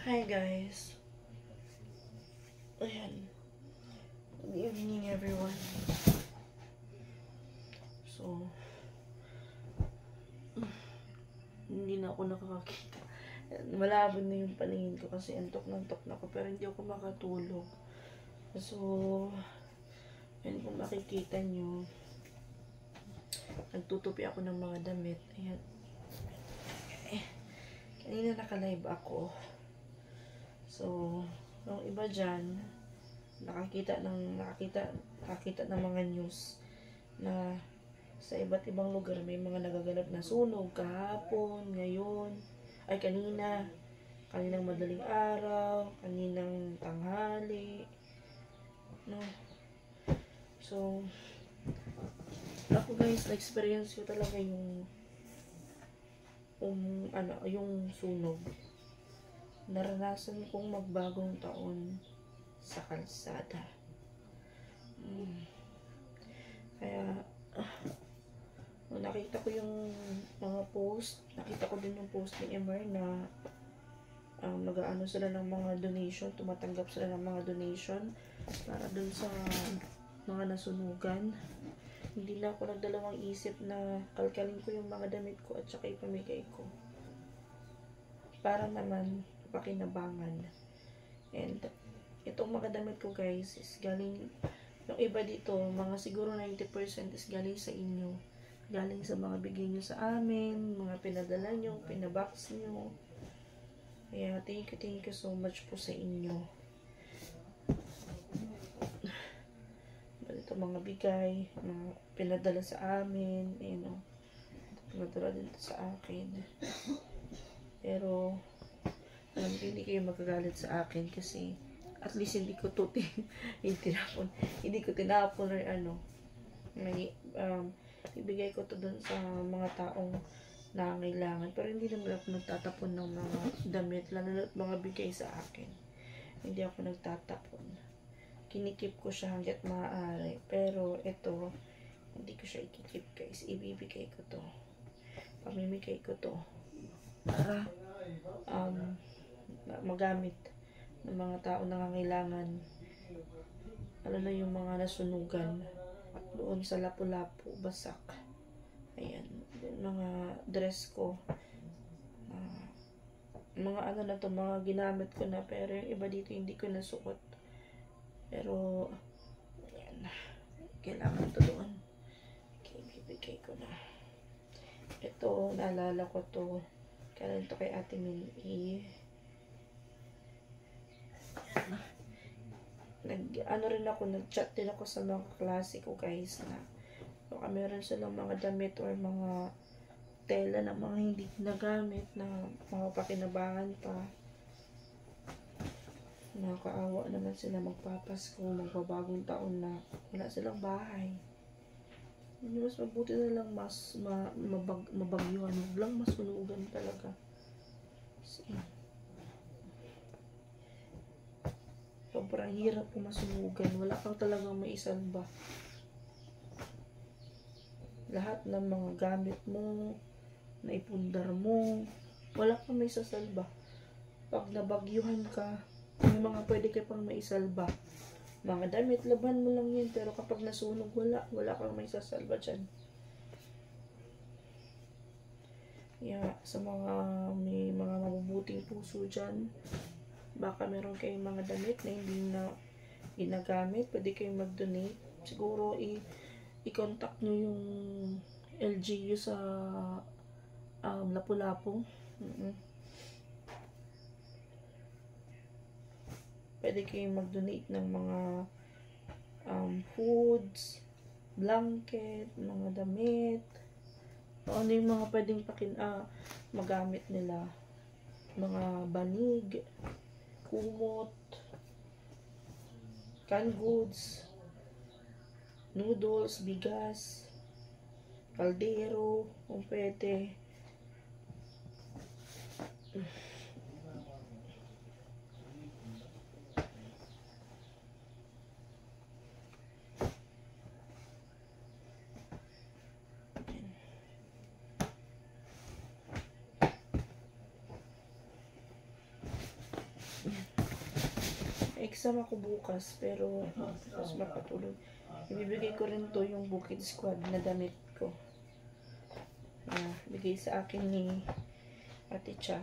Hi guys. Ayan. Good evening everyone. So, hindi na ako nakakakita. Malabo na yung paningin ko kasi antok na ako pero hindi ako makatulog. So, yan kung makikita nyo, nagtutupi ako ng mga damit. Ayan. Kanina naka-live ako. So, yung iba dyan, nakakita ng mga news na sa iba't ibang lugar may mga nagaganap na sunog kahapon, ngayon, ay kaninang madaling araw, kaninang tanghali, no? So, ako guys, na-experience ko talaga yung sunog. Naranasan kong magbagong taon sa kalsada. Kaya, nakita ko yung mga post, nakita ko din yung post ni Emer na nag-aano sila ng mga donation, tumatanggap sila ng mga donation para dun sa mga nasunugan. Hindi na ako nagdalawang isip na kalkalin ko yung mga damit ko at saka ipamigay ko. Para naman pakinabangan. And itong mga damit ko guys is galing, yung iba dito, mga siguro 90% is galing sa inyo. Galing sa mga bigay nyo sa amin, mga pinadala nyo, pinabox nyo. Kaya thank you so much po sa inyo. Ito mga bigay, mga pinadala sa amin, pinadala din sa akin. Pero, alam ko hindi kayo magagalit sa akin kasi at least hindi ko to tinapon. Hindi ko tinapon or ibigay ko to dun sa mga taong nangangailangan. Pero hindi naman ako nagtatapon ng mga damit, lalo na mga bigay sa akin. Hindi ako nagtatapon. Kinikip ko siya hanggat maaari. Pero ito, hindi ko siya ikikip guys. Ibibigay ko to. Pamimigay ko to. Para magamit ng mga tao nangangailangan. Lalo na yung mga nasunugan. Doon sa Lapu-Lapu, Basak. Ayan. Mga dress ko. Mga na to, mga ginamit ko na. Pero yung iba dito hindi ko nasuot. Pero, ayan. Kailangan to doon. Okay, bibigay ko na. Ito, naalala ko to. Kailan to kay Ate Minnie. Nag-chat din ako sa mga klase ko guys na baka meron silang mga damit or mga tela na mga hindi ginagamit na mapapakinabangan pa. Nakakaawa naman sila magpapasko, magbabagong taon na wala silang bahay. Mas mabuti na lang mabagyuhan, huwag lang masunugan talaga. Sobrang hirap kung masunugan, wala kang talagang maisalba. Lahat ng mga gamit mo, naipundar mo, wala kang maisasalba. Pag nabagyuhan ka, may mga pwede ka pang maisalba. Mga damit, laban mo lang yun. Pero kapag nasunog, wala kang maisasalba dyan. Kaya sa may mga mabubuting puso dyan, baka meron kayong mga damit na hindi na ginagamit, pwede kayong mag-donate. Siguro i-contact nyo yung LGU sa Lapu-Lapu. Pwede kayong mag-donate ng mga foods, blanket, mga damit, ano yung mga pwedeng magamit nila, mga banig, kumot, canned goods, noodles, bigas, kaldero, kung pwede. exam ako bukas, pero mas mapatulog. Ibibigay ko rin to yung Bukid Squad na damit ko. Bigay sa akin ni Ate Cha.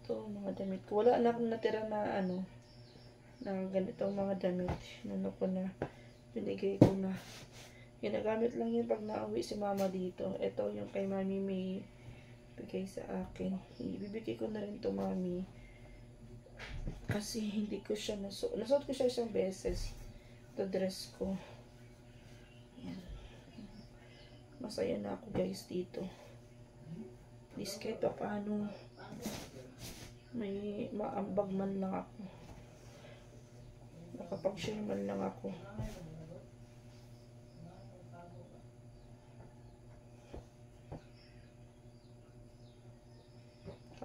Ito, mga damit ko. Wala na akong natira na na ganitong mga damit. Ano ko na, binigay ko na. Ginagamit lang yun pag nauwi si mama dito. Ito yung kay mami may bigay sa akin. Ibibigay ko na rin to mami. Kasi hindi ko siya nasuot ko siya isang beses. Ito dress ko. Ayan. Masaya na ako guys dito. Please kahit pa paano may maambag man lang ako. Nakapag-share man lang ako.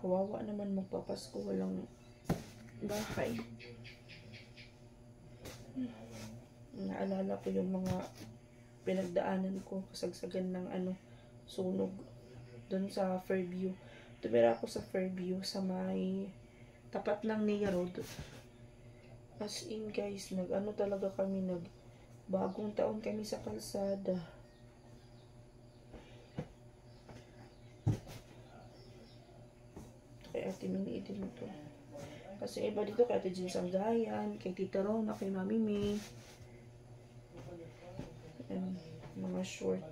Kawawa naman magpapasko, walang bahay. Naalala ko yung mga pinagdaanan ko, kasagsagan ng sunog doon sa Fairview. Tumira ako sa Fairview sa may tapat ng Nia Road. As in guys, talaga kami, bagong taon kami sa kalsada. Kay Ate Mini din ito. Kasi iba dito kay Ate Jean Sanggayan, kay Tita Rona, kay Mami May. And mga short.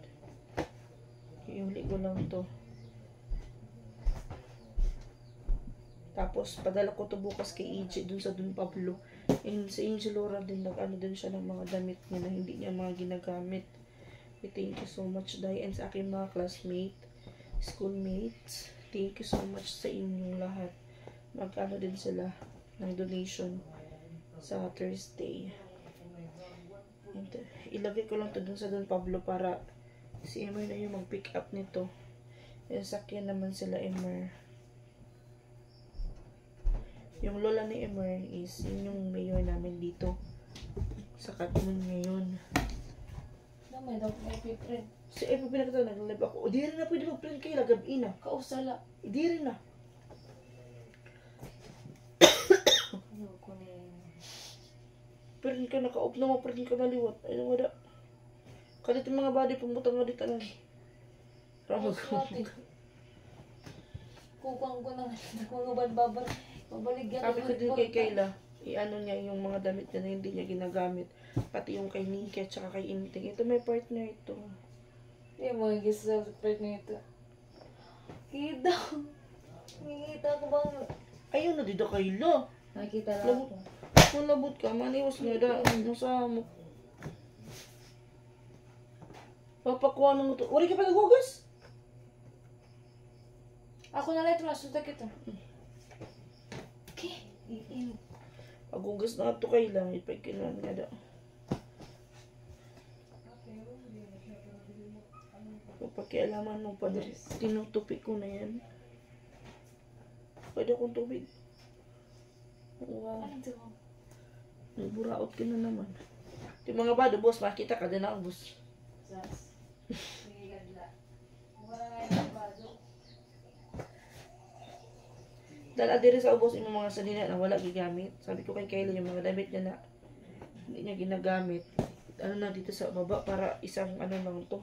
Iuli ko lang to. Tapos padala ko to bukas kay EJ dun sa Don Pablo. And sa Angel Laura din din siya ng mga damit niya na hindi niya mga ginagamit. Thank you so much, Day. And sa aking mga classmate, schoolmates, thank you so much sa inyong lahat. Din sila ng donation sa Thursday. And, ilagay ko lang to dun sa Don Pablo para si Emer na yung mag-pick up nito. Yung sakyan naman sila Emer. Yung lola ni Emer is yun yung mayor namin dito sa Katmon ngayon. May daw may print. Si Emer pinakita nag-live ako. O di rin na pwede mag-print kayo lagabi na. Kausala. Di rin na. Print ka naka-off na mo, print ka na liwat. Ayun wala. Kadit yung mga body pumutang nga dito lang. Ramag ko. Kukang ko na mga balbabar. Pabaligyan. Sabi ko din kay Kayla, niya yung mga damit niya na hindi niya ginagamit. Pati yung kay Nikki at saka kay Inting. Ito may partner ito. Yung mga gisa sa partner ito. Kita. Nakikita ko bang... Ayun na dito Kayla. Nakikita lang ako. Malabot ka, maniwas nga da. Nasa mo. Papakuha ng ito. Wari ka pa naghugas? Ako na lang ito. Nasunta kita. Okay. Paghugas na ito Kayla. Ipagkinuan nga da. Pakialaman mo pa din. Tinutupi ko na yan. Pwede akong tubig. Wow. Buraot ka na naman. Yung mga bado, boss, makita ka din ang boss. Dahil adiri sa ubos yung mga salina na wala gigamit. Sabi ko kay Kayla yung mga damit niya na hindi niya ginagamit. Na dito sa baba para isang lang to.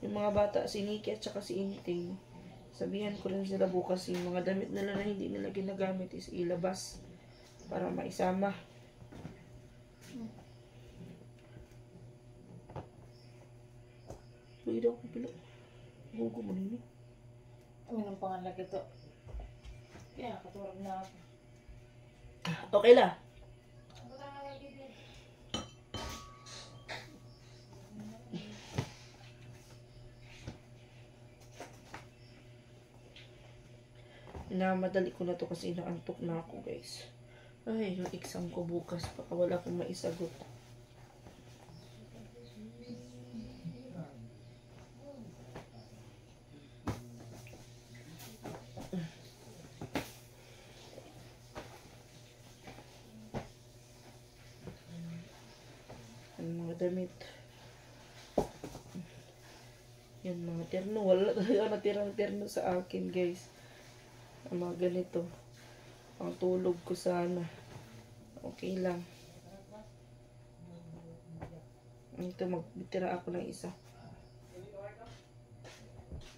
Yung mga bata, si Nikki at saka si Inting. Sabihan ko rin sila bukas yung mga damit nila na hindi nila ginagamit is ilabas para maisama. Pwede ako pila. Hugo mo nini. Ano ng pangalan ito? Kaya katurag na ako. Okay la. Madali ko na to kasi naantok na ako guys. Ay, yung exam ko bukas baka wala akong maisagot. Ang mga damit. Yan mga terno. Wala talaga natirang terno sa akin guys. Ang mga ganito. Ang tulog ko sana. Okay lang. Ito, magbitira ako ng isa.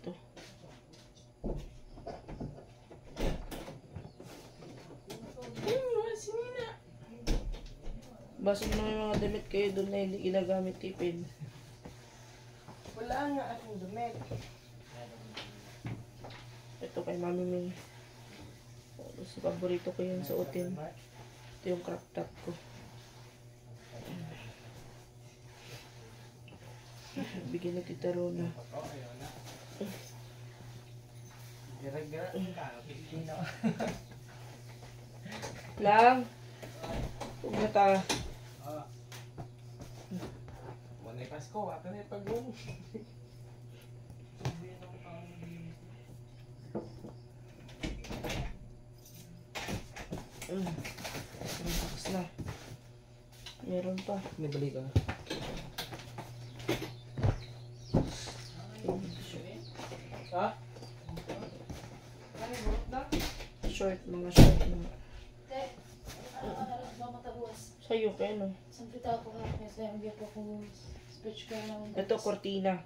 Ito. Basta na may mga damit kayo doon na hindi ginagamit tipid. Wala nga akong damit. Ito kay Mami May. Sa paborito ko yun suotin. Ito yung crop top ko. Bigyan na Tita Rona. Lang! Huwag na ta. Manay Pasko, ato na yung pag-boom. Tapos na. Meron pa. May bali ka. Ha? Short, mga short na. Te, harap ba matabuas? Sa'yo, kaya no? Sampita ako ha, kasi ang biya po kung speech ko na. Ito, cortina.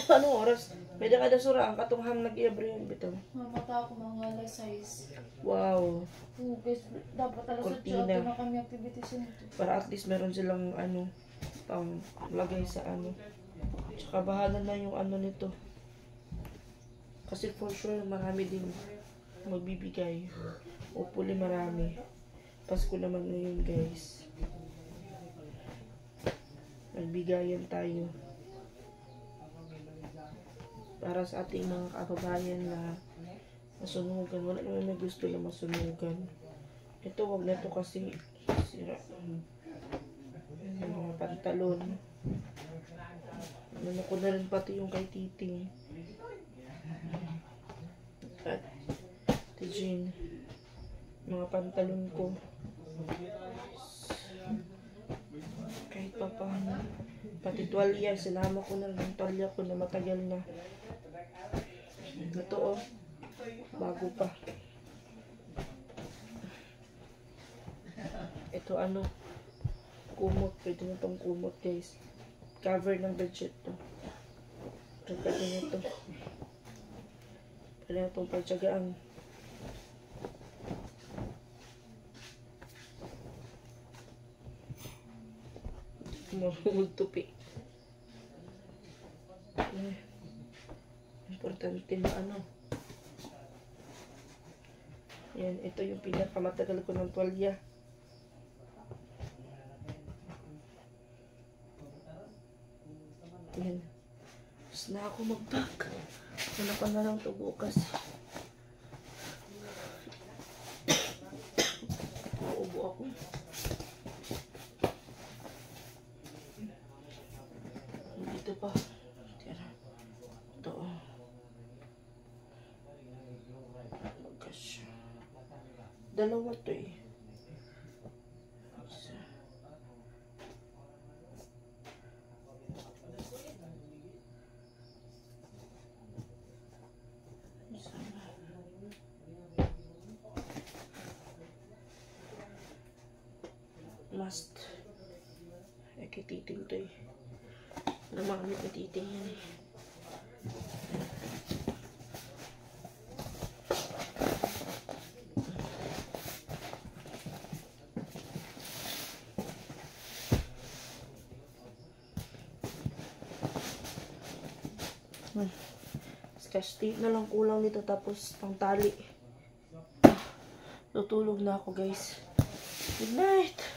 Anong oras? May kada sura ang katunghang nag-iabri yun, bitaw. Mamata ako mga alas 6. Wow. Guys, dapat alas 8 Cortina. na kami activities nito. Para at least meron silang pang lagay sa Tsaka bahala na yung nito. Kasi for sure marami din magbibigay. Hopefully marami. Pasko naman ngayon guys. Magbigayan tayo. Para sa ating mga kababayan na masunugan. Wala naman may gusto na masunugan. Ito, wag na to kasi sira. Yung mga pantalon. Ano ko na rin pati yung kay Titing. At Tijin. Mga pantalon ko. Kahit pa paano. Pati tuwalya. Sinama ko na rin yung tuwalya ko na matagal na. Ito oh. Bago pa. Ito kumot. Pwede na itong kumot guys. Cover ng bedsheet to. Pwede na ito. Pwede na itong pagtsagaan. Marunong tupi. Importante na Yan, ito yung pinakamatagal ko ng tuwalya. Yan. Tapos na ako mag-pack. Wala pa na lang ito bukas. Uubo ako. Dito pa. Tira. Ito. Gosh. Dalawa to eh. Must. Kay Titing to eh. Namamit na Titing yan eh. Scotch tape na lang kulang nito tapos pang tali. Tutulog na ako guys. Good night!